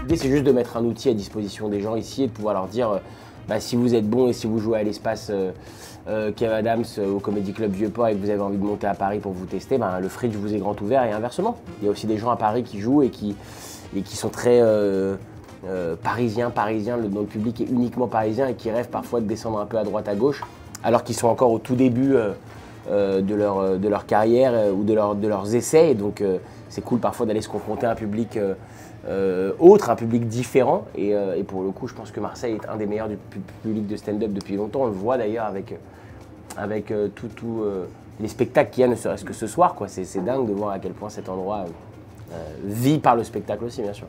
L'idée, c'est juste de mettre un outil à disposition des gens ici et de pouvoir leur dire si vous êtes bon et si vous jouez à l'espace Kev Adams au Comedy Club Vieux-Port et que vous avez envie de monter à Paris pour vous tester, le Fridge vous est grand ouvert et inversement. Il y a aussi des gens à Paris qui jouent et qui sont très parisiens, dont le public est uniquement parisien et qui rêvent parfois de descendre un peu à droite à gauche alors qu'ils sont encore au tout début de leur carrière ou de leurs essais. Et donc c'est cool parfois d'aller se confronter à un public autre, un public différent. Et pour le coup, je pense que Marseille est un des meilleurs du public de stand-up depuis longtemps. On le voit d'ailleurs avec tous les spectacles qu'il y a, ne serait-ce que ce soir, quoi. C'est dingue de voir à quel point cet endroit vit par le spectacle aussi, bien sûr.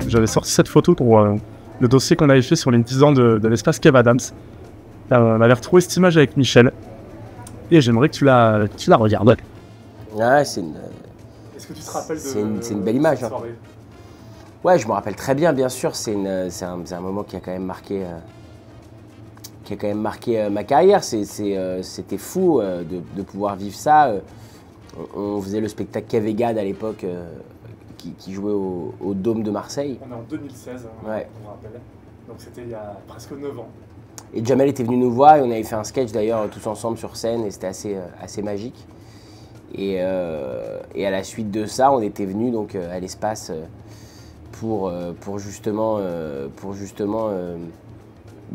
J'avais sorti cette photo pour le dossier qu'on avait fait sur les 10 ans de l'espace Kev Adams. On avait retrouvé cette image avec Michel. Et j'aimerais que tu la regardes. Ouais, Est-ce que tu te rappelles de c'est une belle image. cette soirée ? Ouais, je me rappelle très bien sûr. C'est un moment qui a quand même marqué, ma carrière. C'était fou de pouvoir vivre ça. On faisait le spectacle Kev et Gad à l'époque qui jouait au Dôme de Marseille. On est en 2016, ouais. On me rappelle. Donc c'était il y a presque 9 ans. Et Jamel était venu nous voir et on avait fait un sketch d'ailleurs tous ensemble sur scène et c'était assez magique. Et à la suite de ça, on était venu donc à l'espace pour justement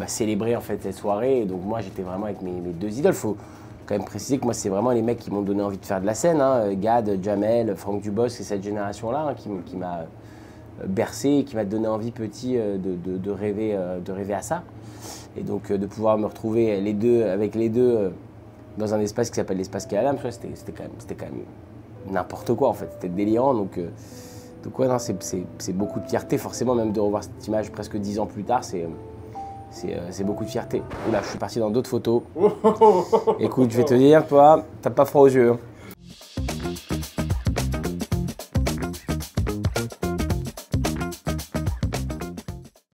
célébrer en fait cette soirée. Et donc moi j'étais vraiment avec mes deux idoles. Faut quand même préciser que moi c'est vraiment les mecs qui m'ont donné envie de faire de la scène. Gad, Jamel, Franck Dubos, c'est cette génération-là qui m'a bercé et qui m'a donné envie petit de rêver à ça. Et donc de pouvoir me retrouver avec les deux dans un espace qui s'appelle l'espace Kev Adams, c'était quand même n'importe quoi en fait, c'était délirant. Donc ouais, non, c'est beaucoup de fierté forcément, même de revoir cette image presque 10 ans plus tard, c'est beaucoup de fierté. Oula, je suis parti dans d'autres photos. Écoute, je vais te dire, toi, t'as pas froid aux yeux.